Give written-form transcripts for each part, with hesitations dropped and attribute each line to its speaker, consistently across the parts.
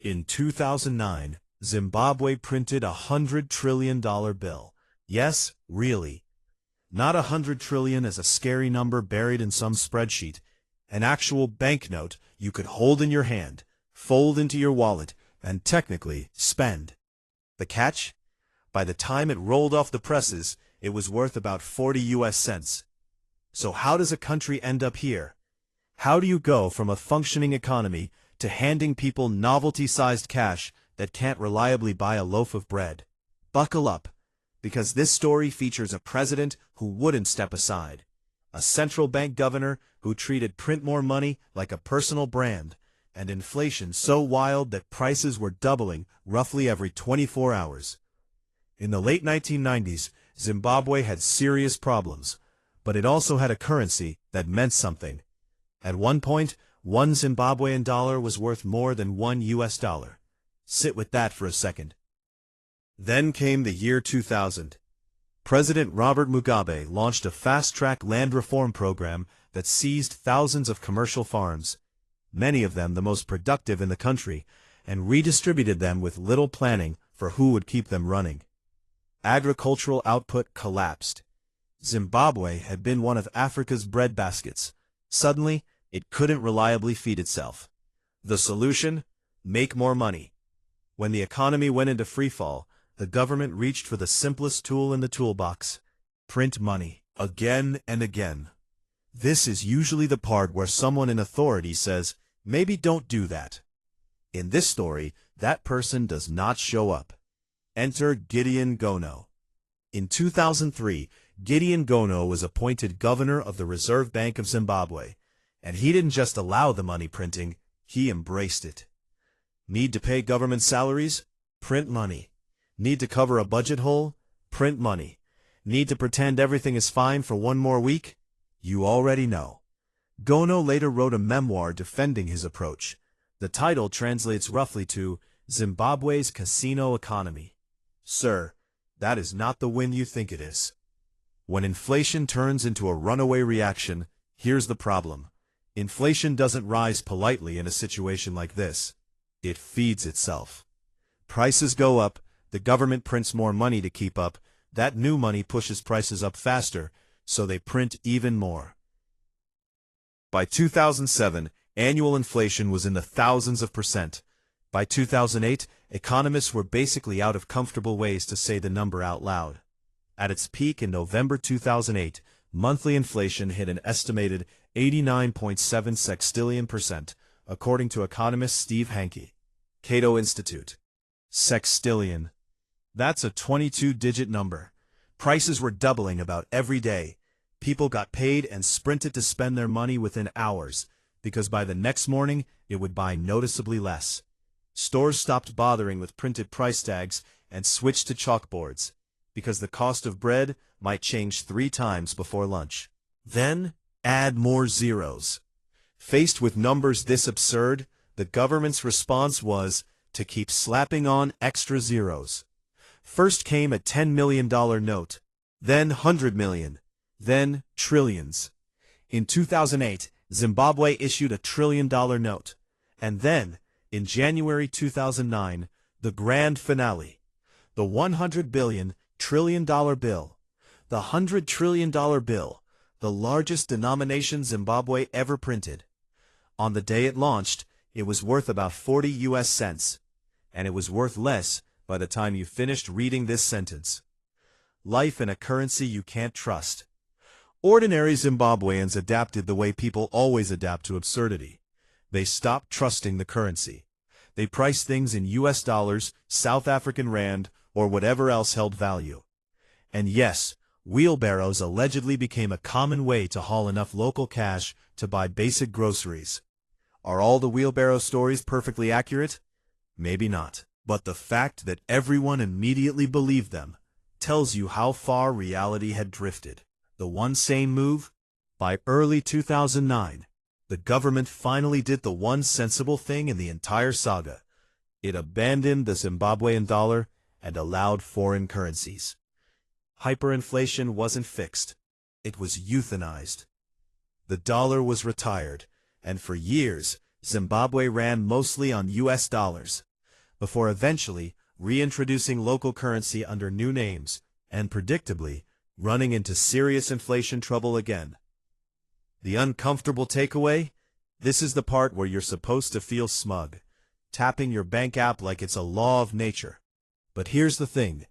Speaker 1: In 2009, Zimbabwe printed $100 trillion bill. Yes, really. Not 100 trillion as a scary number buried in some spreadsheet. An actual banknote you could hold in your hand, fold into your wallet, and technically spend. The catch? By the time it rolled off the presses, it was worth about 40 US cents. So how does a country end up here? How do you go from a functioning economy to handing people novelty-sized cash that can't reliably buy a loaf of bread? Buckle up, because this story features a president who wouldn't step aside, a central bank governor who treated print more money like a personal brand, and inflation so wild that prices were doubling roughly every 24 hours. In the late 1990s, Zimbabwe had serious problems, but it also had a currency that meant something. At one point, one Zimbabwean dollar was worth more than $1 US. Sit with that for a second. Then came the year 2000. President Robert Mugabe launched a fast-track land reform program that seized thousands of commercial farms, many of them the most productive in the country, and redistributed them with little planning for who would keep them running. Agricultural output collapsed. Zimbabwe had been one of Africa's breadbaskets. Suddenly, it couldn't reliably feed itself. The solution? Make more money. When the economy went into freefall, the government reached for the simplest tool in the toolbox: print money, again and again. This is usually the part where someone in authority says, maybe don't do that. In this story, that person does not show up. Enter Gideon Gono. In 2003, Gideon Gono was appointed governor of the Reserve Bank of Zimbabwe, and he didn't just allow the money printing, he embraced it. Need to pay government salaries? Print money. Need to cover a budget hole? Print money. Need to pretend everything is fine for one more week? You already know. Gono later wrote a memoir defending his approach. The title translates roughly to Zimbabwe's Casino Economy. Sir, that is not the win you think it is. When inflation turns into a runaway reaction, here's the problem. Inflation doesn't rise politely in a situation like this. It feeds itself. Prices go up, the government prints more money to keep up, that new money pushes prices up faster, so they print even more. By 2007, annual inflation was in the thousands of percent. By 2008, economists were basically out of comfortable ways to say the number out loud. At its peak in November 2008, monthly inflation hit an estimated 89.7 sextillion %, according to economist Steve Hanke, Cato Institute. Sextillion. That's a 22-digit number. Prices were doubling about every day. People got paid and sprinted to spend their money within hours, because by the next morning it would buy noticeably less. Stores stopped bothering with printed price tags and switched to chalkboards, because the cost of bread might change 3 times before lunch. Then, add more zeros. Faced with numbers this absurd, the government's response was to keep slapping on extra zeros. First came a $10 million note, then 100 million, then trillions. In 2008, Zimbabwe issued a $1 trillion note, and then, in January 2009, the grand finale, the $100 trillion bill, the $100 trillion bill, the largest denomination Zimbabwe ever printed. On the day it launched, it was worth about 40 US cents, and it was worth less by the time you finished reading this sentence. Life in a currency you can't trust. Ordinary Zimbabweans adapted the way people always adapt to absurdity. They stopped trusting the currency. They priced things in US dollars, South African rand, or whatever else held value. And yes, wheelbarrows allegedly became a common way to haul enough local cash to buy basic groceries. Are all the wheelbarrow stories perfectly accurate? Maybe not. But the fact that everyone immediately believed them tells you how far reality had drifted. The one sane move? By early 2009, the government finally did the one sensible thing in the entire saga. It abandoned the Zimbabwean dollar and allowed foreign currencies. Hyperinflation wasn't fixed. It was euthanized. The dollar was retired, and for years, Zimbabwe ran mostly on US dollars. before eventually reintroducing local currency under new names, and predictably, running into serious inflation trouble again. The uncomfortable takeaway? This is the part where you're supposed to feel smug, tapping your bank app like it's a law of nature. But here's the thing.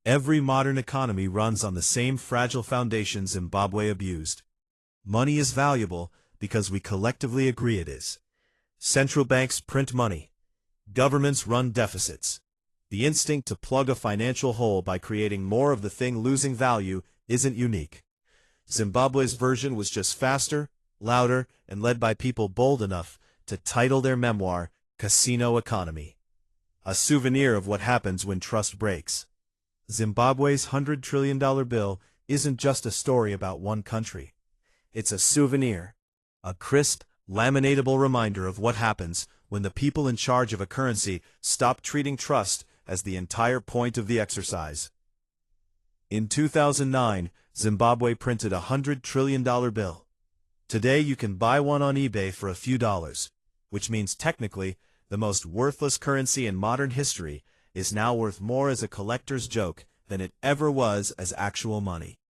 Speaker 1: Every modern economy runs on the same fragile foundation Zimbabwe abused. Money is valuable because we collectively agree it is. Central banks print money. Governments run deficits. The instinct to plug a financial hole by creating more of the thing losing value isn't unique. Zimbabwe's version was just faster, louder, and led by people bold enough to title their memoir, Casino Economy. A souvenir of what happens when trust breaks. Zimbabwe's $100 trillion bill isn't just a story about one country. It's a souvenir. A crisp, laminatable reminder of what happens when the people in charge of a currency stop treating trust as the entire point of the exercise. In 2009, Zimbabwe printed a $100 trillion bill. Today you can buy one on eBay for a few dollars, which means technically the most worthless currency in modern history is now worth more as a collector's joke than it ever was as actual money.